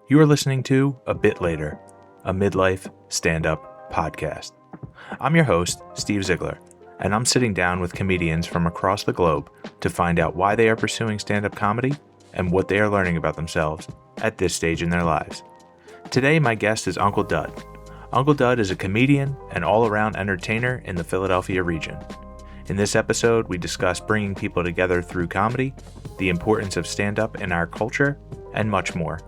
You are listening to A Bit Later, a midlife stand-up podcast. I'm your host, Steve Ziegler, and I'm sitting down with comedians from across the globe to find out why they are pursuing stand-up comedy and what they are learning about themselves at this stage in their lives. Today, my guest is Uncle Dud. Uncle Dud is a comedian and all-around entertainer in the Philadelphia region. In this episode, we discuss bringing people together through comedy, the importance of stand-up in our culture, and much more.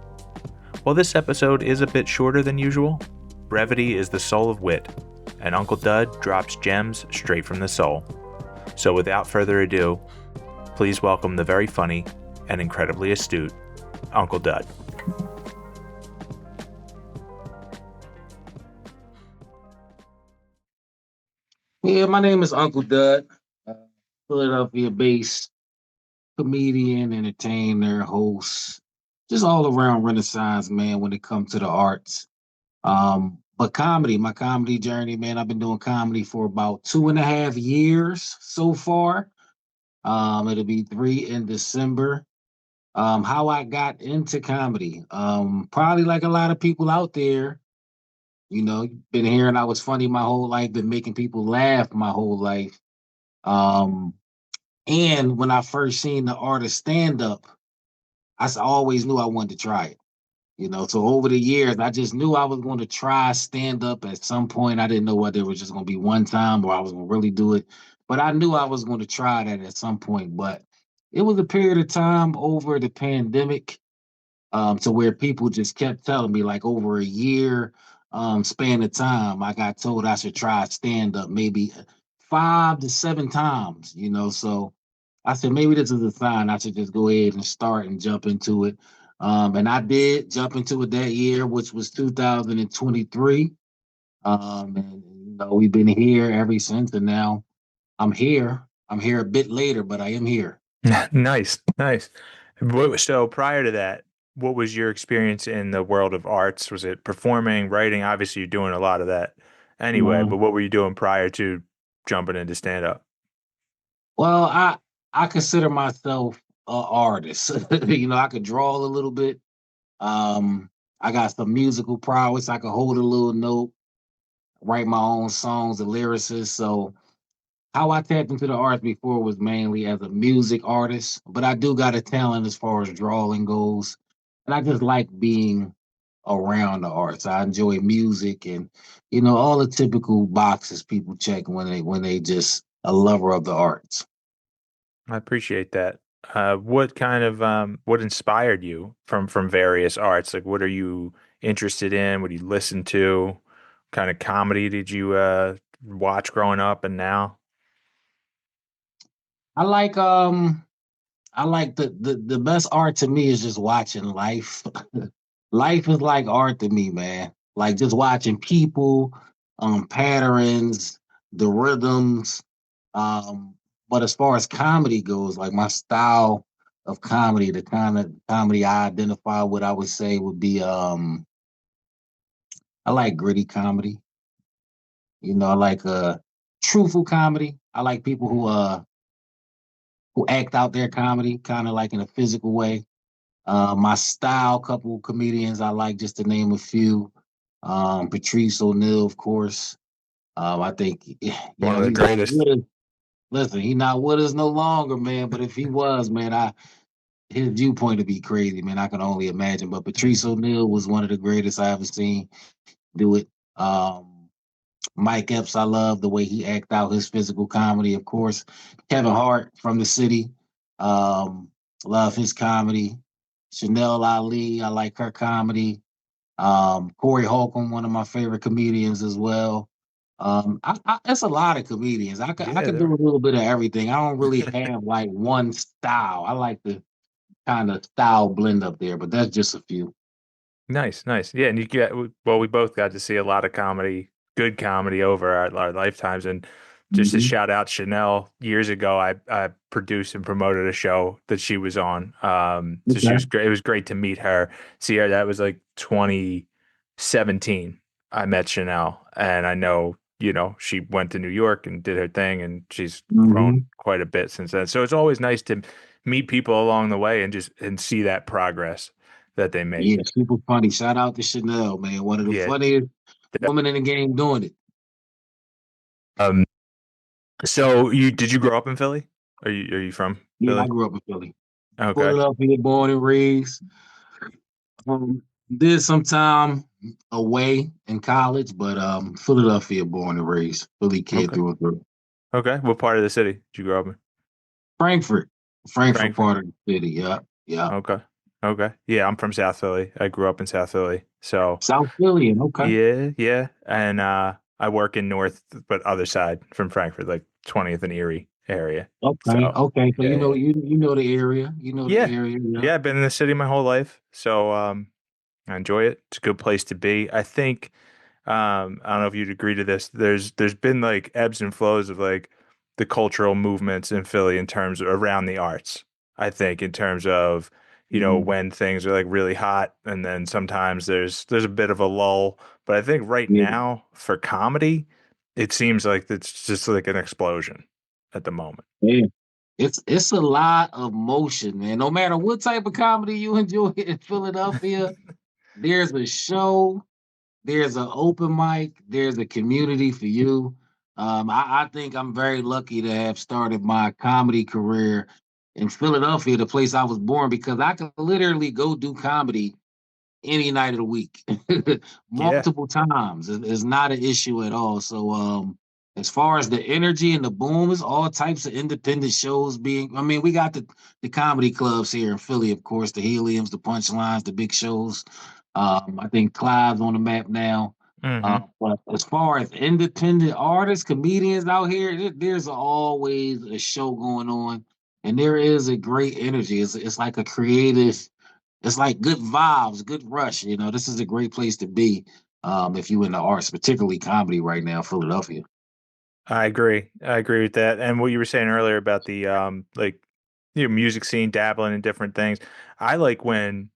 While this episode is a bit shorter than usual, brevity is the soul of wit, and Uncle Dud drops gems straight from the soul. So without further ado, please welcome the very funny and incredibly astute Uncle Dud. Yeah, my name is Uncle Dud, uh, Philadelphia-based comedian, entertainer, host, just all around Renaissance man when it comes to the arts. But comedy, my comedy journey, man, I've been doing comedy for about 2.5 years so far. It'll be 3 in December. How I got into comedy, probably like a lot of people out there, been hearing I was funny my whole life, been making people laugh my whole life. Um, And when I first seen the art of stand up, always knew I wanted to try it. So over the years, I just knew I was going to try stand up at some point. I didn't know whether it was just going to be one time or I was going to really do it, but I knew I was going to try that at some point. But it was a period of time over the pandemic, to where people just kept telling me, like over a year span of time, I got told I should try stand up maybe 5 to 7 times. So I said maybe this is a sign I should just go ahead and start and jump into it. And I did jump into it that year, which was 2023. And we've been here ever since, and now I'm here. I'm here a bit later, but I am here. Nice, nice. So prior to that, what was your experience in the world of arts? Was it performing, writing? Obviously, you're doing a lot of that anyway, but what were you doing prior to jumping into stand-up? Well, I consider myself an artist. I could draw a little bit. I got some musical prowess. I could hold a little note, write my own songs, a lyricist. So how I tapped into the arts before was mainly as a music artist, but I do got a talent as far as drawing goes. And I just like being around the arts. I enjoy music and all the typical boxes people check when they just a lover of the arts. I appreciate that. What kind of what inspired you from various arts? Like, what are you interested in? What do you listen to? What kind of comedy did you watch growing up and now? I like I like the best art to me is just watching life. Life is like art to me, man. Like just watching people, patterns, the rhythms. Um, but as far as comedy goes, like my style of comedy, the kind of comedy I identify with, I would say would be I like gritty comedy. I like truthful comedy. I like people who act out their comedy kind of like in a physical way. My style, couple comedians I like, just to name a few. Patrice O'Neal, of course. I think, One of the he's not greatest. with us. Listen, he's not with us no longer, man. But if he was, man, his viewpoint would be crazy, man. I can only imagine. But Patrice O'Neal was one of the greatest I ever seen do it. Um, Mike Epps, I love the way he act out his physical comedy. Of course, Kevin Hart from the city, um, love his comedy. Chanel Ali, I like her comedy. Corey Holcomb, one of my favorite comedians as well. It's a lot of comedians. I Yeah, could do a there. little bit of everything. I don't really have like one style. I like the kind of style blend up there, but that's just a few. Nice, nice. Yeah, and you get well, we both got to see a lot of comedy, good comedy over our lifetimes. And just to Mhm. shout out Chanel, years ago, I produced and promoted a show that she was on. So she Okay. was great. It was great to meet her. See her. That was like 2017. I met Chanel, and I know, she went to New York and did her thing, and she's grown Hmm. quite a bit since then. So it's always nice to meet people along the way and just see that progress. that they make. Yeah, super funny. Shout out to Chanel, man. One of the Yeah. funniest women in the game doing it. Um. So you did you grow up in Philly? Are you from Yeah, I Philly? grew up in Philly. Okay. Philadelphia, born and raised. Did some time away in college, but Philadelphia, born and raised. Philly kid Okay. through and through. Okay. What part of the city did you grow up in? Frankfurt, Frankfurt Frankfurt. part of the city. Yeah, yeah. Okay. Okay. Yeah, I'm from South Philly. I grew up in South Philly. So South Philly, okay. yeah, yeah. And I work in North, but other side from Frankfurt, like 20th and Erie area. Okay, So okay. So yeah, yeah. you know the area. You know the Yeah. area, yeah. Yeah, I've been in the city my whole life. So I enjoy it. It's a good place to be. I think I don't know if you'd agree to this. There's been like ebbs and flows of like the cultural movements in Philly in terms of around the arts. I think in terms of, Mhm. when things are like really hot and then sometimes there's a bit of a lull. But I think right Yeah, now for comedy, it seems like it's just like an explosion at the moment. yeah. It's a lot of motion, man. No matter what type of comedy you enjoy in Philadelphia, there's a show, there's an open mic, there's a community for you. I think I'm very lucky to have started my comedy career in Philadelphia, the place I was born, because I could literally go do comedy any night of the week, Yeah. multiple times. It's not an issue at all. So, as far as the energy and the boom, is all types of independent shows being. I mean, we got the comedy clubs here in Philly, of course, the Heliums, the Punchlines, the big shows. I think Clive's on the map now. Hmm. But as far as independent artists, comedians out here, there's always a show going on, and there is a great energy. It's like a creative, it's like good vibes, good rush. You know, this is a great place to be if you in the arts, particularly comedy right now, Philadelphia. I agree. I agree with that. And what you were saying earlier about the like music scene dabbling in different things. I like when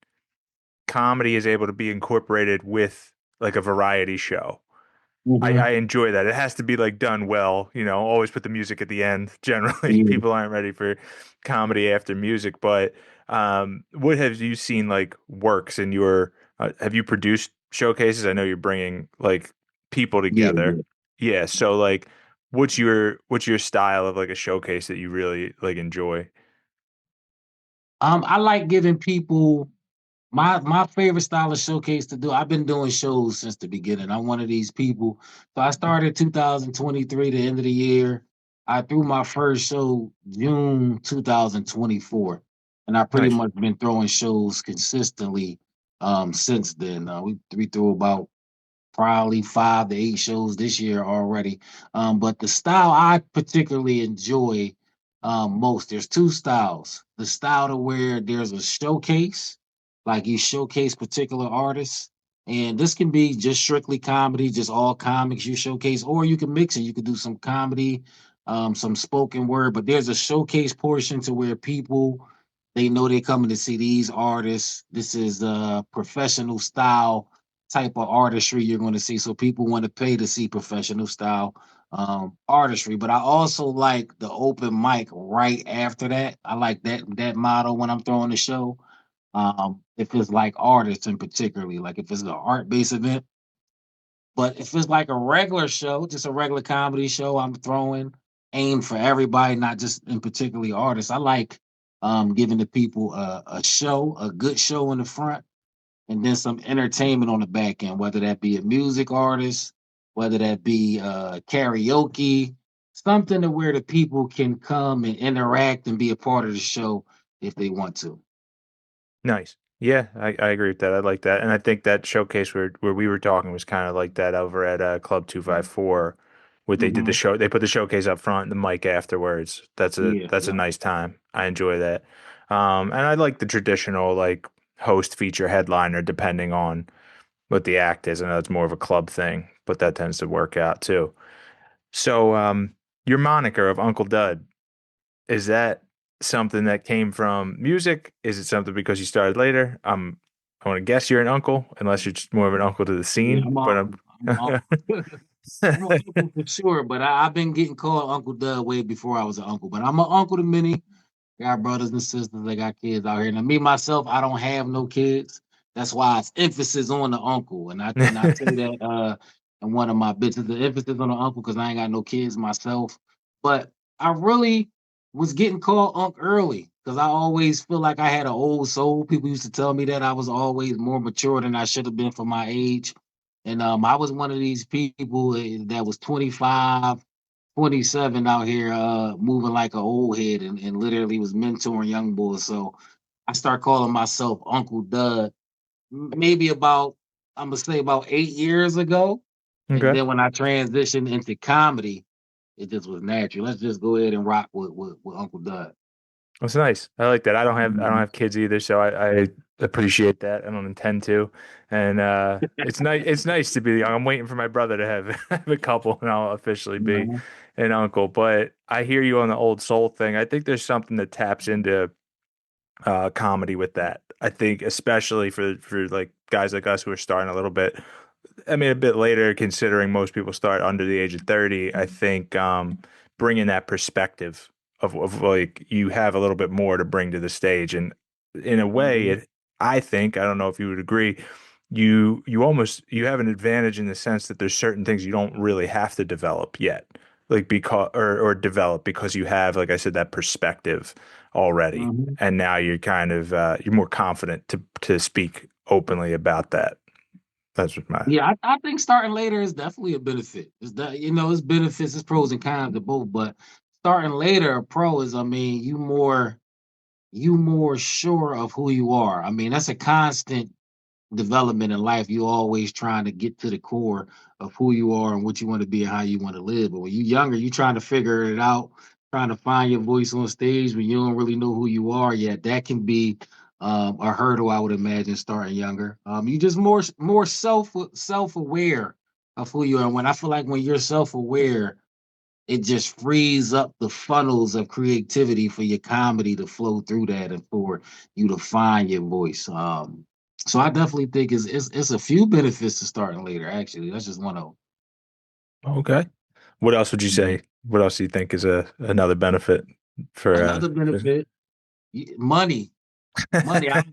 comedy is able to be incorporated with like a variety show. I Hmm. enjoy that. It has to be like done well, always put the music at the end. Generally, Yeah. people aren't ready for comedy after music, but what have you seen like works in your have you produced showcases? I know you're bringing like people Yeah, together. yeah. Yeah, so like what's your style of like a showcase that you really like enjoy? I like giving people my favorite style of showcase to do. I've been doing shows since the beginning. I'm one of these people. So I started 2023, the end of the year. I threw my first show June 2024, and I pretty Nice. much been throwing shows consistently since then. We threw about probably 5 to 8 shows this year already. But the style I particularly enjoy most, there's two styles. The style to where there's a showcase, like you showcase particular artists. And this can be just strictly comedy, just all comics you showcase, or you can mix it. You could do some comedy, some spoken word, but there's a showcase portion to where people, they know they're coming to see these artists. This is a professional style type of artistry you're going to see. So people want to pay to see professional style artistry. But I also like the open mic right after that. I like that model when I'm throwing the show. If it's like artists in particularly, like if it's an art based event. But if it's like a regular show, just a regular comedy show, I'm throwing aim for everybody, not just in particularly artists. I like giving the people a show, a good show in the front, and then some entertainment on the back end, whether that be a music artist, whether that be karaoke, something to where the people can come and interact and be a part of the show if they want to. Nice. Yeah, I agree with that. I like that. And I think that showcase where we were talking was kind of like that over at Club 254 where they did the Hmm. show they put the showcase up front and the mic afterwards. That's a Yeah, that's a yeah. nice time. I enjoy that. And I like the traditional like host feature headliner depending on what the act is. I know it's more of a club thing, but that tends to work out too. So your moniker of Uncle Dud, is that something that came from music? Is it something because you started later? I want to guess you're an uncle, unless you're just more of an uncle to the Yeah, scene. I'm an But uncle. I'm an uncle. I'm an uncle for sure, but I've been getting called Uncle Dud way before I was an uncle. But I'm an uncle to many. Got brothers and sisters. They got kids out here. Now, me myself, I don't have no kids. That's why it's emphasis on the uncle. And I say that in one of my bits, the emphasis on the uncle because I ain't got no kids myself. But I really was getting called Unc early because I always feel like I had an old soul. People used to tell me that I was always more mature than I should have been for my age. And I was one of these people that was 25, 27 out here moving like an old head and literally was mentoring young boys. So I start calling myself Uncle Dud maybe about I'm gonna say about 8 years ago. And Okay. then when I transitioned into comedy, it just was natural. Let's just go ahead and rock with Uncle Dud. That's nice. I like that. I don't Mhm. have kids either, so I appreciate that. I don't intend to. And it's nice to be young. I'm waiting for my brother to have, have a couple and I'll officially be Mhm. an uncle. But I hear you on the old soul thing. I think there's something that taps into comedy with that. I think especially for like guys like us who are starting a little bit, I mean, a bit later, considering most people start under the age of 30, I think bringing that perspective of like you have a little bit more to bring to the stage. And in a way, Mhm. I think, I don't know if you would agree, you have an advantage in the sense that there's certain things you don't really have to develop yet. Like because or develop because you have, like I said, that perspective already. Mhm. And now you're kind of you're more confident to speak openly about that. That's what my Yeah, I think starting later is definitely a benefit. It's that it's benefits, it's pros and cons to both, but starting later, a pro is, I mean, you more sure of who you are. I mean, that's a constant development in life. You're always trying to get to the core of who you are and what you want to be and how you want to live. But when you're younger, you're trying to figure it out, trying to find your voice on stage when you don't really know who you are yet. That can be a hurdle, I would imagine, starting younger. You just more self aware of who you are. And when I feel like when you're self aware, it just frees up the funnels of creativity for your comedy to flow through that and for you to find your voice. So I definitely think it's a few benefits to starting later. Actually, that's just one of Okay. What else would you them. say? What else do you think is a another benefit for Another benefit, money. Money. I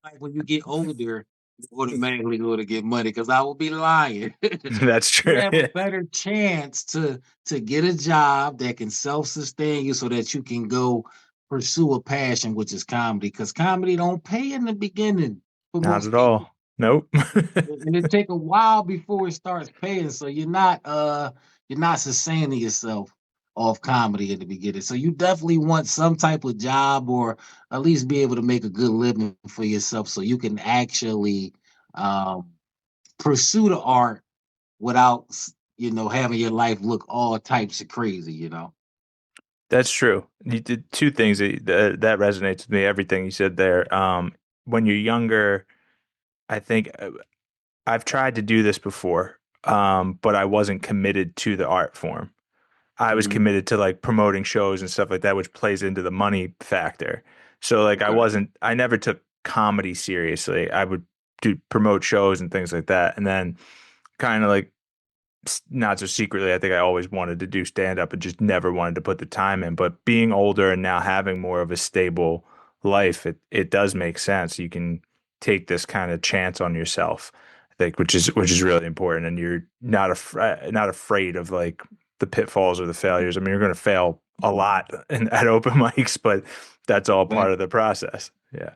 like when you get older, you automatically go to get money because I will be lying. that's You true. have a Yeah. better chance to get a job that can self-sustain you so that you can go pursue a passion, which is comedy. Because comedy don't pay in the beginning for Not most at people. all. Nope. And it take a while before it starts paying. So you're not sustaining yourself off comedy in the beginning. So you definitely want some type of job or at least be able to make a good living for yourself so you can actually um pursue the art without having your life look all types of crazy. That's true. You did two things that resonates with me. Everything you said there. When you're younger, I think I've tried to do this before, but I wasn't committed to the art form. I was Mhm. committed to like promoting shows and stuff like that, which plays into the money factor. So like Okay. I never took comedy seriously. I would do promote shows and things like that. And then kind of like not so secretly, I think I always wanted to do stand up and just never wanted to put the time in. But being older and now having more of a stable life, it does make sense. You can take this kind of chance on yourself, I think, which is really important. And you're not afraid of like the pitfalls or the failures. I mean, you're going to fail a lot at open mics, but that's all part Fact. of the process. Yeah.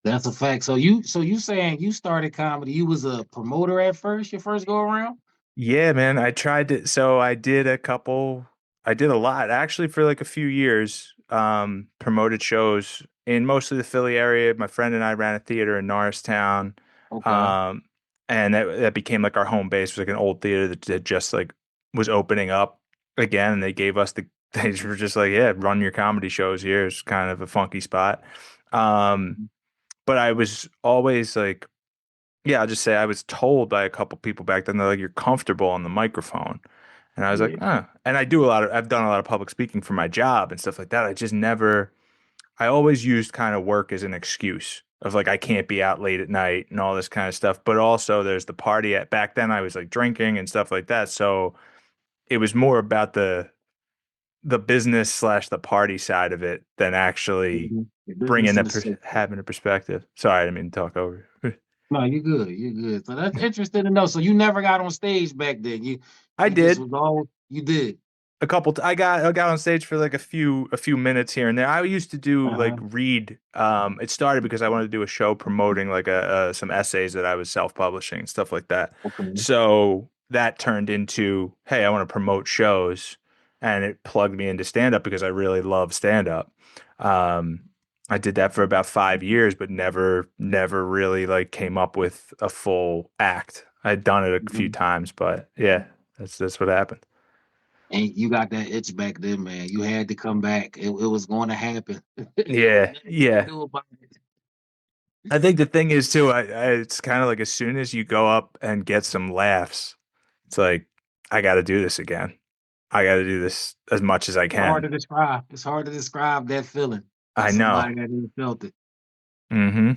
That's a fact. So you saying you started comedy? You was a promoter at first, your first go around? Yeah, man. I tried to, so I did a lot actually for like a few years, promoted shows in mostly the Philly area. My friend and I ran a theater in Norristown. Okay. Um, and that became like our home base. It was like an old theater that just like was opening up again. And they gave us they were just like, yeah, run your comedy shows here. It's kind of a funky spot. Um, Mhm. but I was always like, yeah, I'll just say I was told by a couple people back then, they're like, you're comfortable on the microphone. And I was like, Yeah. huh. And I've done a lot of public speaking for my job and stuff like that. I always used kind of work as an excuse of like, I can't be out late at night and all this kind of stuff. But also there's the party back then I was like drinking and stuff like that. So it was more about the business slash the party side of it than actually The bringing business and the social. having a perspective. Sorry, I didn't mean to talk over. No, you're good. You're good. So that's interesting to know. So you never got on stage back then. I You just did was all you did. a couple. I got on stage for like a few minutes here and there. I used to do like Uh-huh. read. It started because I wanted to do a show promoting like some essays that I was self-publishing and stuff like that. Okay. So that turned into, hey, I want to promote shows, and it plugged me into stand up because I really love stand up. Um, I did that for about 5 years, but never really like came up with a full act. I'd done it a few Mhm. times, but yeah, that's what happened. And you got that itch back then, man. You had to come back. It was going to happen. It was Yeah, nothing you could yeah. do about it. I think the thing is too, it's kind of like as soon as you go up and get some laughs, it's like I got to do this again. I got to do this as much as I It's hard can. to describe. It's hard to describe that feeling for I know. somebody that even felt it. hmm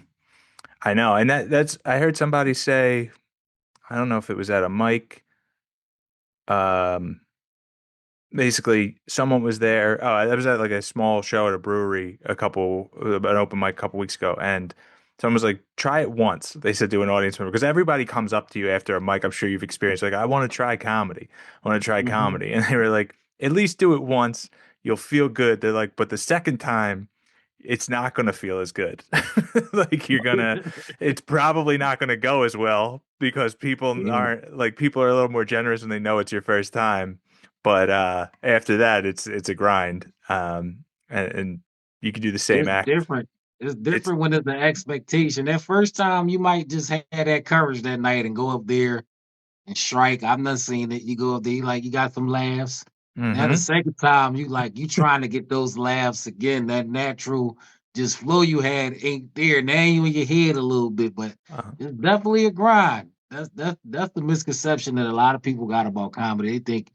I know. And that's I heard somebody say, I don't know if it was at a mic, um, basically someone was there. Oh, I was at like a small show at a brewery an open mic a couple weeks ago, and someone was like, "Try it once." They said to an audience member because everybody comes up to you after a mic. I'm sure you've experienced like, "I want to try comedy. I want to try Mhm. comedy," and they were like, "At least do it once. You'll feel good." They're like, "But the second time." It's not going to feel as good. Like it's probably not going to go as well because Yeah. people are a little more generous when they know it's your first time. But after that, it's a grind. And you can do the same It's act. different. It's It's different when it's an expectation. That first time, you might just have that courage that night and go up there and strike. I've not seen it. You go up there, you got some laughs. Now the hmm second time, you trying to get those laughs again. That natural just flow you had ain't there. Now you in your head a little bit, but uh, it's definitely a grind. That's the misconception that a lot of people got about comedy. They think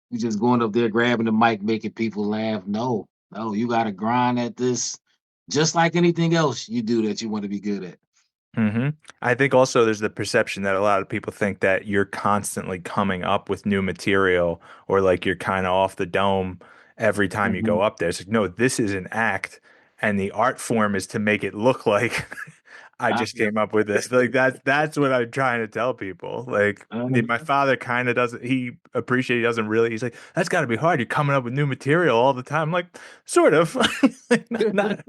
you just going up there grabbing the mic, making people laugh. No, no, you got to grind at this, just like anything else you do that you want to be good at. hmm I think also there's the perception that a lot of people think that you're constantly coming up with new material or like you're kind of off the dome every time you go Mhm. up there. It's like, no, this is an act, and the art form is to make it look like I I, just came up with this. Like that's what I'm trying to tell people. Like my father kind of doesn't. He appreciate. He doesn't really. He's like, that's got to be hard. You're coming up with new material all the time. I'm like, sort of. Like, not.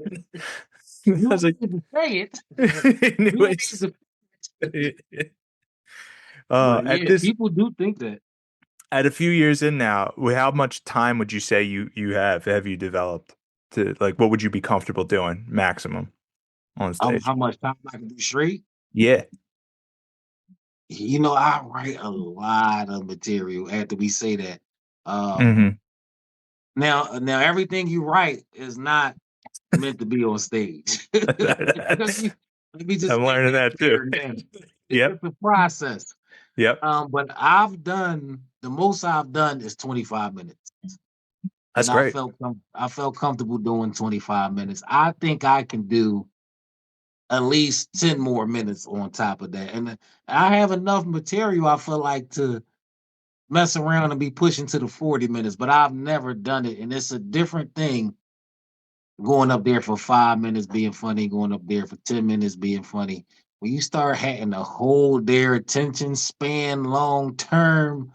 I You was like, ain't to say it. You ain't anyways. to, but At yeah, this, people do think that. at a few years in now, how much time would you say you have you developed to like what would you be comfortable doing maximum on stage? How much time I can do straight? Yeah. I write a lot of material after we say that. Um, hmm now everything you write is not meant to be on stage. Let me let me just I'm make learning that that too. clear now. Yep. It's a process. Yep. But I've done the most I've done is 25 minutes. That's And great. I felt comfortable doing 25 minutes. I think I can do at least 10 more minutes on top of that. And I have enough material, I feel like, to mess around and be pushing to the 40 minutes, but I've never done it. And it's a different thing going up there for 5 minutes being funny, going up there for 10 minutes being funny. When you start having to hold their attention span long term,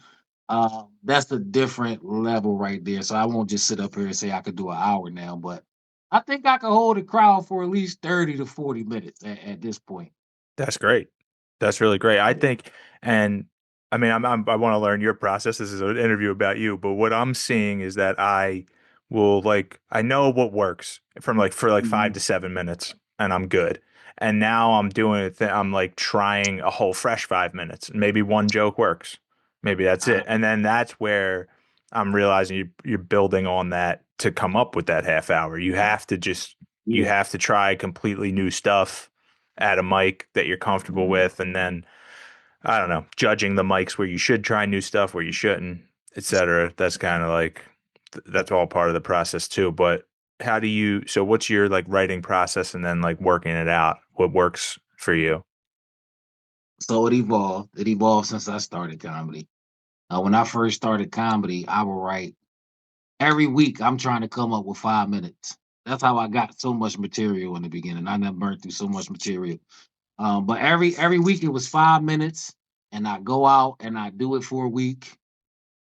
that's a different level right there. So I won't just sit up here and say I could do an hour now, but I think I could hold a crowd for at least 30 to 40 minutes at this point. That's great. That's really great. I think, and I mean, I want to learn your process. This is an interview about you, but what I'm seeing is that I will like, I know what works from like for like five Mhm. to 7 minutes, and I'm good. And now I'm doing it. I'm like trying a whole fresh 5 minutes. Maybe one joke works. Maybe that's Uh, it. And then that's where I'm realizing you're building on that to come up with that half hour. You yeah. have to try completely new stuff at a mic that you're comfortable with, and then I don't know, judging the mics where you should try new stuff, where you shouldn't, etc. That's kind of like that's all part of the process too. But so what's your like writing process and then like working it out? What works for you? So it evolved. It evolved since I started comedy. When I first started comedy, I would write Every week I'm trying to come up with 5 minutes. That's how I got so much material in the beginning. I never burned through so much material. But every week it was 5 minutes, and I go out and I do it for a week.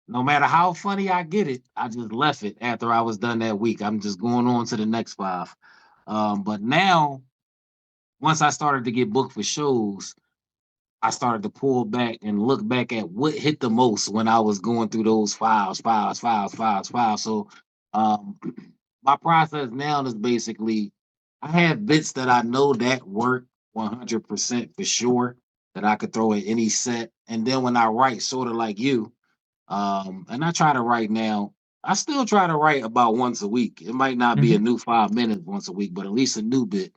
No matter how funny I get it, I just left it after I was done that week. I'm just going on to the next five. But now, once I started to get booked for shows, I started to pull back and look back at what hit the most when I was going through those files. So, um, my process now is basically I have bits that I know that work 100% for sure that I could throw at any set. And then when I write, sort of like you, and I try to write now. I still try to write about once a week. It might not be a Hmm. new 5 minutes once a week, but at least a new bit.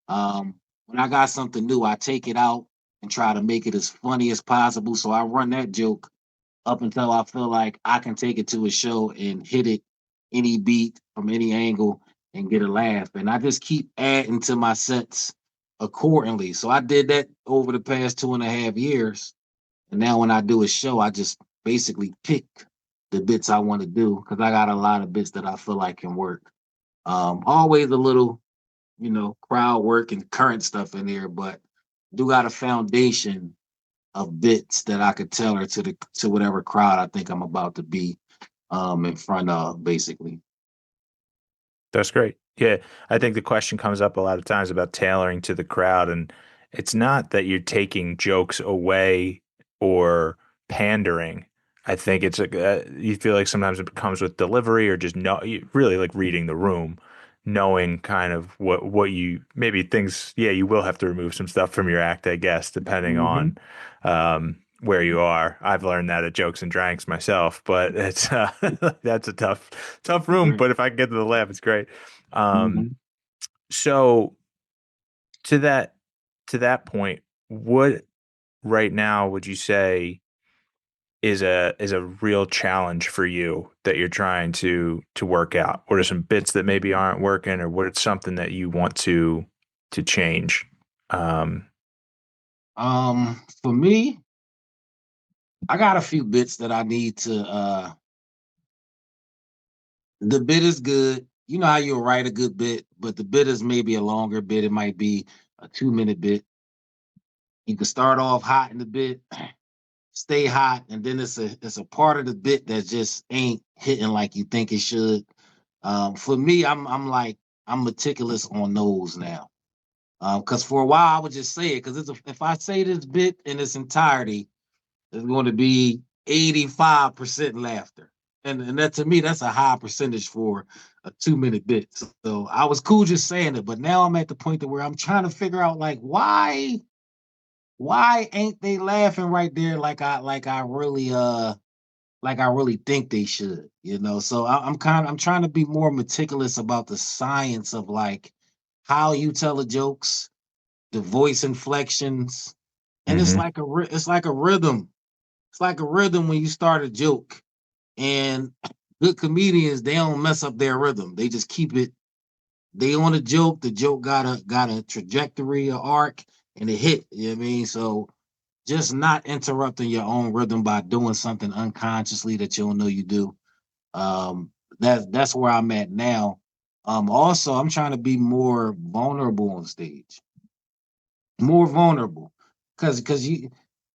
When I got something new, I take it out and try to make it as funny as possible. So I run that joke up until I feel like I can take it to a show and hit it any beat from any angle and get a laugh. And I just keep adding to my sets accordingly. So I did that over the past 2.5 years. And now when I do a show, I just basically pick the bits I want to do because I got a lot of bits that I feel like can work. Always a little, crowd work and current stuff in there, but do got a foundation of bits that I could tell her to whatever crowd I think I'm about to be in front of, basically. That's great. Yeah, I think the question comes up a lot of times about tailoring to the crowd, and it's not that you're taking jokes away or pandering. I think it's like you feel like sometimes it comes with delivery or just really like reading the room, knowing kind of what you maybe things. Yeah, you will have to remove some stuff from your act, I guess, depending Mm-hmm. on where you are. I've learned that at Jokes and Dranks myself, but it's that's a tough room. Right. But if I can get to the laugh, it's great. Um, Mm-hmm. so to that point, what right now would you say is a real challenge for you that you're trying to work out? What are some bits that maybe aren't working, or what is something that you want to change? Um, For me, I got a few bits that I need to the bit is good. You know how you'll write a good bit, but the bit is maybe a longer bit. It might be a 2 minute bit. You can start off hot in the bit, stay hot, and then it's a part of the bit that just ain't hitting like you think it should. For me, I'm like I'm meticulous on those now. Because for a while I would just say it because if I say this bit in its entirety, it's going to be 85% laughter. And that to me, that's a high percentage for a 2 minute bit. So I was cool just saying it, but now I'm at the point where I'm trying to figure out like why ain't they laughing right there like I really think they should, you know. So I'm trying to be more meticulous about the science of like how you tell the jokes, the voice inflections, and mhm. it's like a rhythm. It's like a rhythm when you start a joke. And good comedians, they don't mess up their rhythm. They just keep it. They on a joke. The joke got a trajectory, a arc, and it hit. You know what I mean? So just not interrupting your own rhythm by doing something unconsciously that you don't know you do. That's where I'm at now. Also, I'm trying to be more vulnerable on stage, more vulnerable, because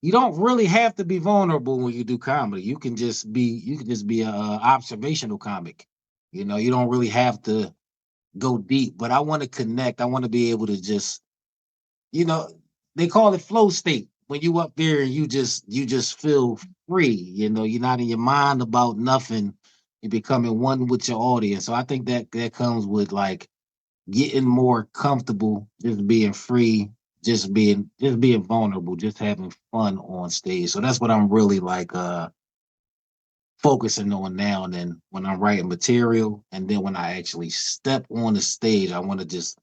you don't really have to be vulnerable when you do comedy. You can just be a observational comic. You know, you don't really have to go deep. But I want to connect. I want to be able to just you know, they call it flow state when you up there and you just feel free. You know, you're not in your mind about nothing. You're becoming one with your audience. So I think that comes with like getting more comfortable, just being free, just being vulnerable, just having fun on stage. So that's what I'm really like focusing on now. And then when I'm writing material, and then when I actually step on the stage, I want to just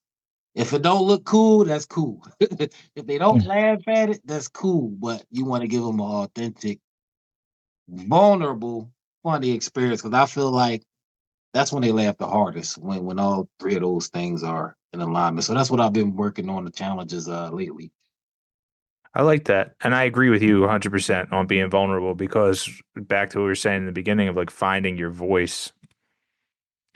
if it don't look cool, that's cool. If they don't laugh at it, that's cool. But you want to give them an authentic, vulnerable, funny experience because I feel like that's when they laugh the hardest when all three of those things are in alignment. So that's what I've been working on the challenges lately. I like that. And I agree with you 100% on being vulnerable because back to what we were saying in the beginning of like finding your voice.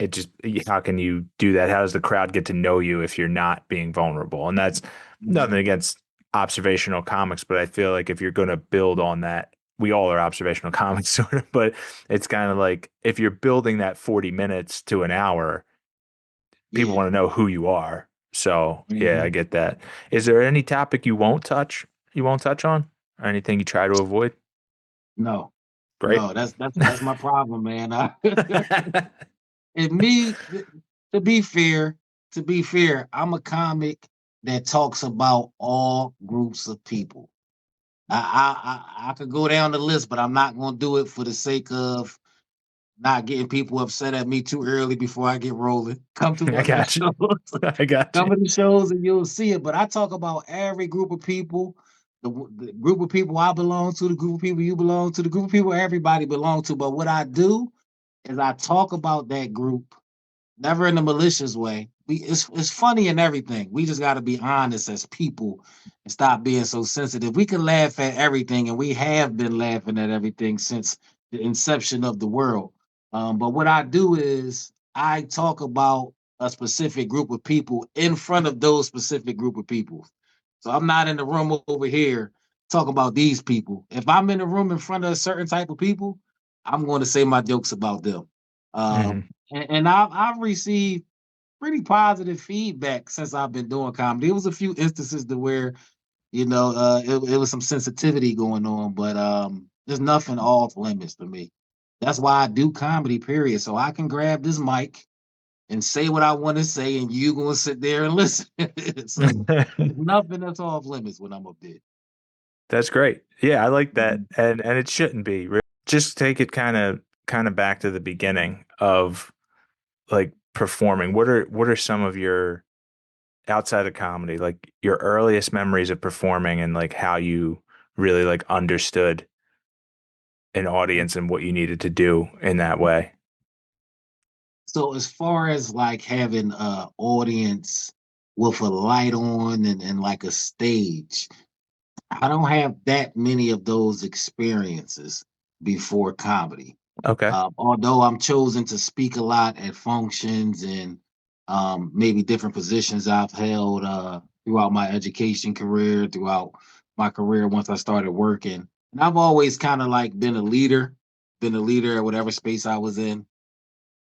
it just, how can you do that? How does the crowd get to know you if you're not being vulnerable? And that's nothing Mhm. against observational comics, but I feel like if you're going to build on that, we all are observational comics sort of, but it's kind of like if you're building that 40 minutes to an hour, people Yeah. want to know who you are. So yeah, I Mhm. get that. Is there any topic you won't touch on? Or anything you try to avoid? No, Great. no, that's my problem, man. And me, to be fair, I'm a comic that talks about all groups of people. I could go down the list, but I'm not gonna do it for the sake of not getting people upset at me too early before I get rolling. Come to I one of the got you. shows. I got Come you. to the shows and you'll see it. But I talk about every group of people, the group of people I belong to, the group of people you belong to, the group of people everybody belong to. But what I do is I talk about that group, never in a malicious way. It's funny and everything. We just got to be honest as people and stop being so sensitive. We can laugh at everything, and we have been laughing at everything since the inception of the world. But what I do is I talk about a specific group of people in front of those specific group of people. So I'm not in the room over here talking about these people. If I'm in the room in front of a certain type of people, I'm going to say my jokes about them. Hmm. And I've received pretty positive feedback since I've been doing comedy. There was a few instances to where it was some sensitivity going on, but there's nothing off limits to me. That's why I do comedy. Period. So I can grab this mic and say what I want to say, and you gonna sit there and listen. So there's nothing that's off limits when I'm up there. That's great. Yeah, I like that. Mhm. And it shouldn't be. Just take it kind of back to the beginning of like performing. What are some of your outside of comedy, like your earliest memories of performing and like how you really like understood an audience and what you needed to do in that way? So as far as like having a audience with a light on and like a stage, I don't have that many of those experiences before comedy. Okay. Although I'm chosen to speak a lot at functions and maybe different positions I've held throughout my education career, throughout my career once I started working. And I've always kind of like been a leader at whatever space I was in.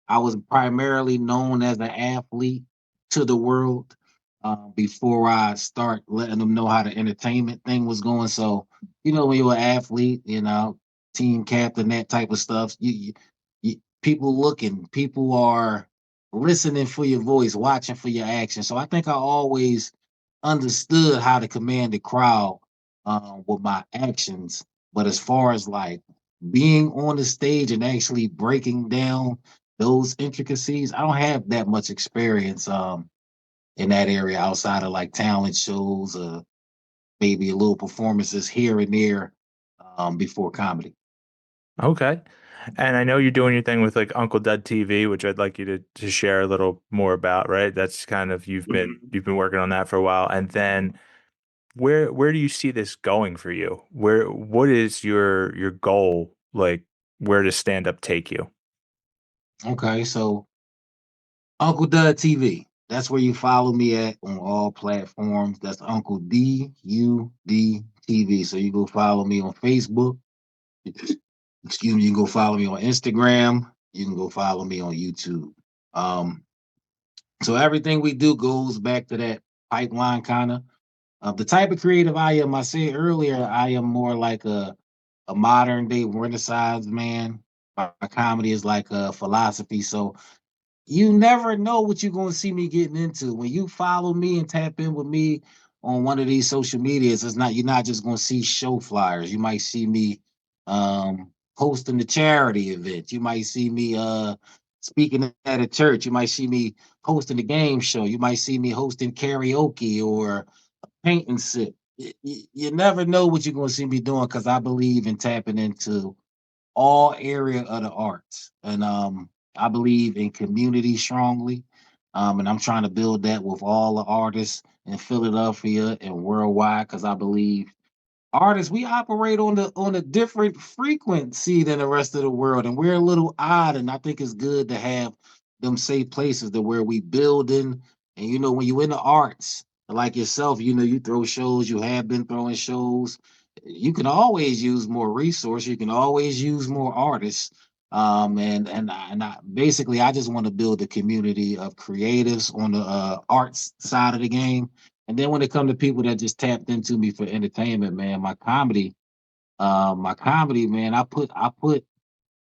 I was primarily known as an athlete to the world before I start letting them know how the entertainment thing was going. So, when you're an athlete, team captain, that type of stuff, people looking, people are listening for your voice, watching for your action. So I think I always understood how to command the crowd with my actions. But as far as like being on the stage and actually breaking down those intricacies, I don't have that much experience in that area outside of like talent shows, maybe a little performances here and there before comedy. Okay. And I know you're doing your thing with like Uncle Dud TV, which I'd like you to share a little more about, right? That's kind of you've been working on that for a while. And then where do you see this going for you? What is your goal? Like where does stand up take you? Okay, so Uncle Dud TV. That's where you follow me at on all platforms. That's Uncle DUD TV. So you go follow me on Facebook. Excuse me. You can go follow me on Instagram. You can go follow me on YouTube. Um, so everything we do goes back to that pipeline kind of. The type of creative I am, I said earlier, I am more like a modern day Renaissance man. My comedy is like a philosophy. So you never know what you're going to see me getting into. When you follow me and tap in with me on one of these social medias, you're not just going to see show flyers. You might see me hosting the charity event. You might see me speaking at a church. You might see me hosting a game show. You might see me hosting karaoke or paint and sip. You never know what you're going to see me doing because I believe in tapping into all area of the arts. And I believe in community strongly. And I'm trying to build that with all the artists in Philadelphia and worldwide because I believe artists we operate on a different frequency than the rest of the world, and we're a little odd. And I think it's good to have them safe places to where we building. And when you in the arts, like yourself, you throw shows, you have been throwing shows. You can always use more resource. You can always use more artists. Basically, I just want to build a community of creatives on the arts side of the game. And then when it comes to people that just tapped into me for entertainment, man, my comedy, man, I put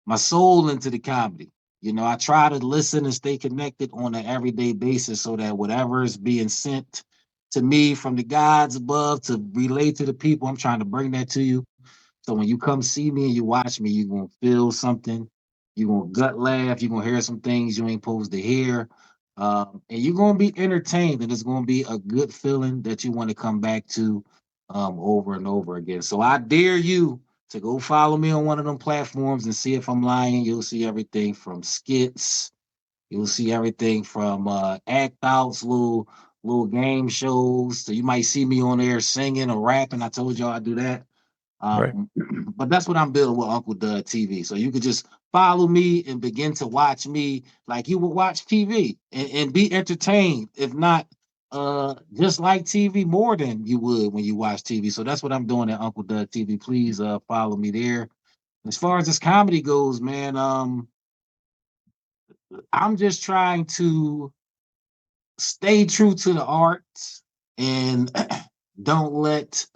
my soul into the comedy. I try to listen and stay connected on an everyday basis so that whatever is being sent to me from the gods above to relate to the people, I'm trying to bring that to you. So when you come see me and you watch me, you're gonna feel something. You're gonna gut laugh. You're gonna hear some things you ain't supposed to hear. And you're gonna be entertained, and it's gonna be a good feeling that you want to come back to over and over again. So I dare you to go follow me on one of them platforms and see if I'm lying. You'll see everything from skits. You'll see everything from act outs, little game shows. So you might see me on there singing or rapping. I told y'all I do that. Right. Um, but that's what I'm building with Uncle Dud TV. So you could just follow me and begin to watch me like you would watch TV and be entertained, if not just like TV more than you would when you watch TV. So that's what I'm doing at Uncle Dud TV. Please follow me there. As far as this comedy goes, man, I'm just trying to stay true to the arts and don't let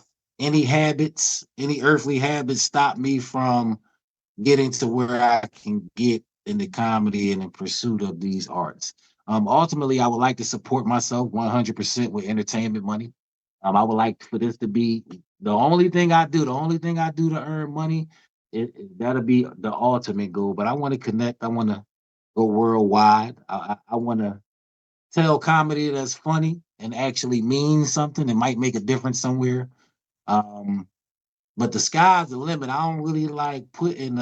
any earthly habits stop me from getting to where I can get in the comedy and in pursuit of these arts. Ultimately, I would like to support myself 100% with entertainment money. I would like for this to be the only thing I do to earn money. That'll be the ultimate goal. But I want to connect. I want to go worldwide. I want to tell comedy that's funny and actually means something and might make a difference somewhere. Um, but the sky's the limit. I don't really like putting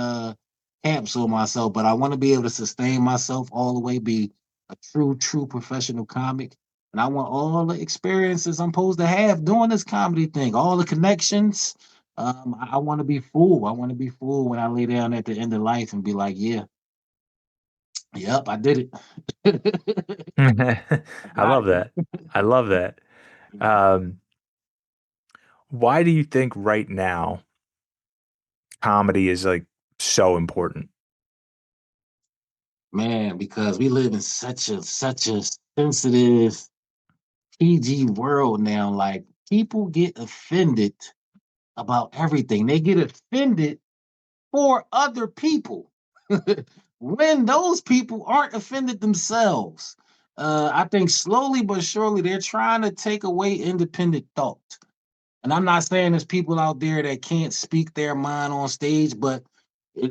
camps on myself, but I want to be able to sustain myself all the way, be a true professional comic. And I want all the experiences I'm supposed to have doing this comedy thing, all the connections. I want to be full. I want to be full when I lay down at the end of life and be like, yeah, yep, I did it. I I got love it. that. I love that. Um, why do you think right now comedy is like so important? Man, because we live in such a sensitive PG world now. Like people get offended about everything. They get offended for other people when those people aren't offended themselves. I think slowly but surely they're trying to take away independent thought. And I'm not saying there's people out there that can't speak their mind on stage, but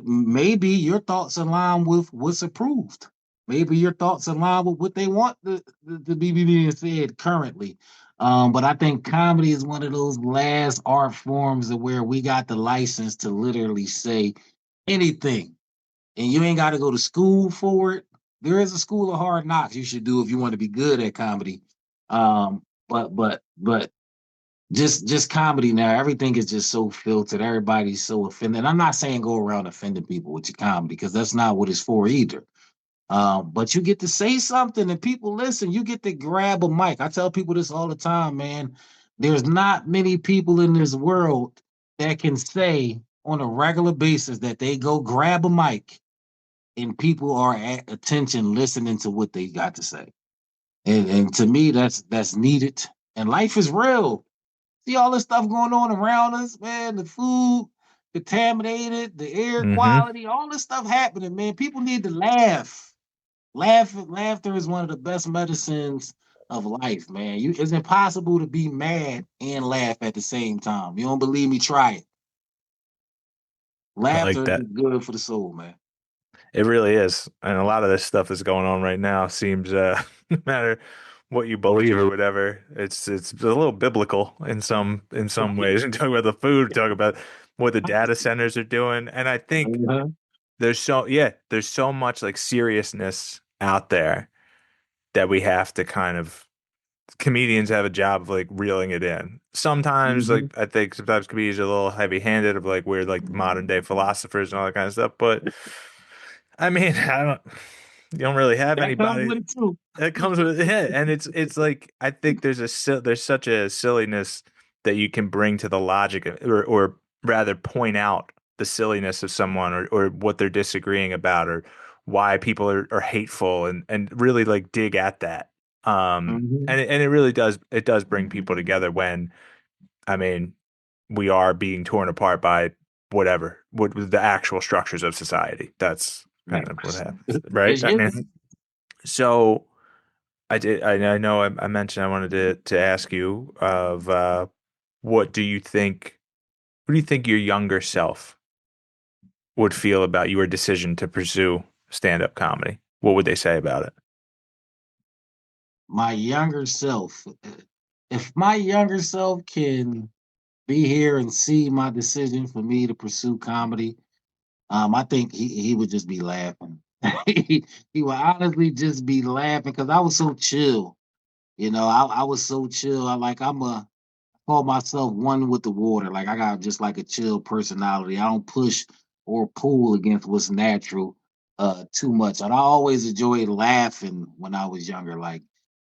maybe your thoughts align with what's approved. Maybe your thoughts align with what they want to be being said currently. But I think comedy is one of those last art forms of where we got the license to literally say anything. And you ain't got to go to school for it. There is a school of hard knocks you should do if you want to be good at comedy. But just comedy now. Everything is just so filtered. Everybody's so offended. I'm not saying go around offending people with your comedy because that's not what it's for either. But you get to say something and people listen. You get to grab a mic. I tell people this all the time, man. There's not many people in this world that can say on a regular basis that they go grab a mic and people are at attention listening to what they got to say. And to me, that's needed. And life is real. See all this stuff going on around us, man. The food contaminated, the air Hmm. quality, all this stuff happening, man. People need to laugh. Laughter is one of the best medicines of life, man. It's impossible to be mad and laugh at the same time. You don't believe me? Try it. I like Laughter that. is good for the soul, man. It really is. And a lot of this stuff that's going on right now seems no matter what you believe or whatever, it's a little biblical in some Right. ways. And talk about the food, talk about what the data centers are doing. And I think Uh-huh. there's so much like seriousness out there that we have to kind of comedians have a job of like reeling it in. Sometimes like Mhm. I think sometimes comedians are a little heavy-handed of like we're like modern day philosophers and all that kind of stuff. But I mean, I don't. You don't really have That comes anybody with it too. that comes with it. And it's like I think there's such a silliness that you can bring to the logic or rather point out the silliness of someone or what they're disagreeing about or why people are hateful and really like dig at that. Hmm. And it does bring people together when I mean we are being torn apart by what the actual structures of society. That's Right. kind of what happens, right? It's I you. mean, so I know I mentioned I wanted to ask you of what do you think what do you think your younger self would feel about your decision to pursue stand-up comedy? What would they say about it? My younger self. If my younger self can be here and see my decision for me to pursue comedy, I think he would just be laughing. He would honestly just be laughing because I was so chill. I was so chill. I'm a call myself one with the water. Like I got just like a chill personality. I don't push or pull against what's natural too much. And I always enjoyed laughing when I was younger. Like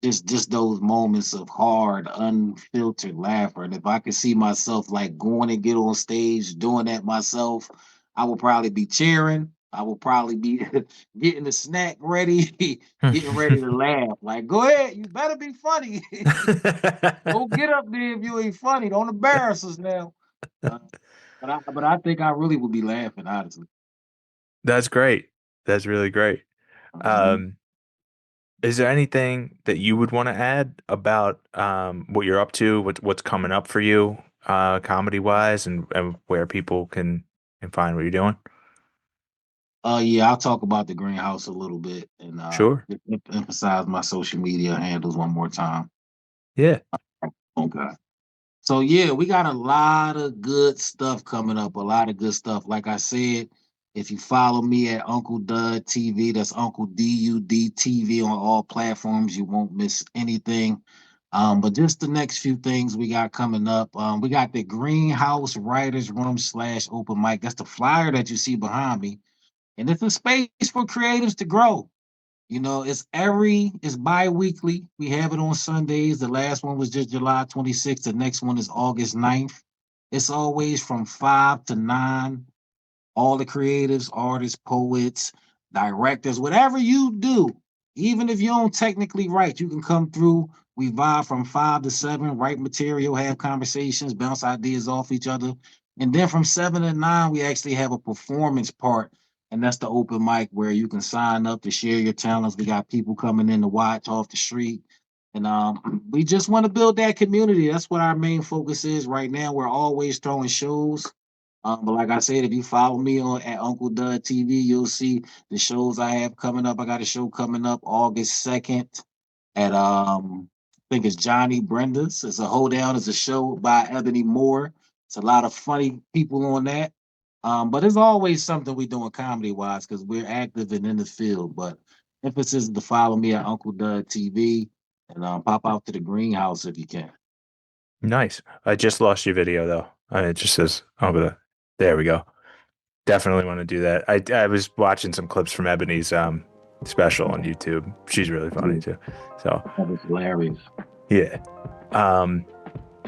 just those moments of hard, unfiltered laughter. And if I could see myself like going and get on stage doing that myself, I would probably be cheering. I will probably be getting the snack ready, getting ready to laugh. Like, go ahead, you better be funny. Don't get up there if you ain't funny. Don't embarrass us now. Uh, but I think I really would be laughing, honestly. That's great. That's really great. Mhm. Um, is there anything that you would want to add about what you're up to, what's coming up for you, comedy wise, and where people can find what you're doing? Yeah, I'll talk about the greenhouse a little bit and Sure. just emphasize my social media handles one more time. Yeah. Okay. So yeah, we got a lot of good stuff coming up. A lot of good stuff. Like I said, if you follow me at Uncle Dud TV, that's Uncle DUD TV on all platforms, you won't miss anything. But just the next few things we got coming up. We got the Greenhouse Writers Room / open mic. That's the flyer that you see behind me, and it's a space for creatives to grow. It's bi-weekly. We have it on Sundays. The last one was just July 26th. The next one is August 9th. It's always from 5 to 9. All the creatives, artists, poets, directors, whatever you do, even if you don't technically write, you can come through. We vibe from 5 to 7, write material, have conversations, bounce ideas off each other. And then from 7 to 9, we actually have a performance part. And that's the open mic where you can sign up to share your talents. We got people coming in to watch off the street. And we just want to build that community. That's what our main focus is right now. We're always throwing shows. But like I said, if you follow me on at Uncle Dud TV, you'll see the shows I have coming up. I got a show coming up August 2nd at I think it's Johnny Brenda's. It's a hoedown. It's a show by Ebony Moore. It's a lot of funny people on that. But it's always something we doing comedy wise because we're active and in the field. But emphasis is to follow me at Uncle Dud TV and pop out to the greenhouse if you can. Nice. I just lost your video though. It just says, oh, there we go. Definitely want to do that. I was watching some clips from Ebony's special on YouTube. She's really funny too. So That was hilarious. yeah. Um,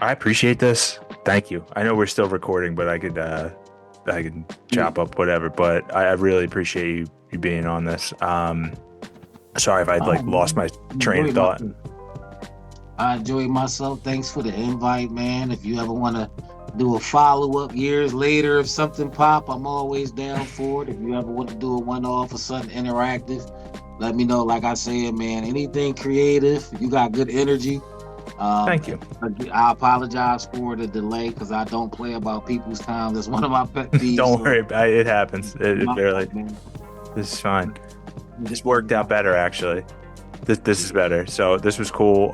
I appreciate this. Thank you. I know we're still recording, but I can chop up whatever. But I really appreciate you being on this. Sorry if I'd Oh, like lost man. my train of thought. I enjoyed myself. Thanks for the invite, man. If you ever want to do a follow up years later, if something pop, I'm always down for it. If you ever want to do a one off or something interactive, let me know. Like I said, man, anything creative, you got good energy. Thank you. I apologize for the delay because I don't play about people's time. That's one of my pet peeves. Don't So, worry. It happens. It my barely. fault, man. This is fine. This worked out better actually. This is better. So this was cool.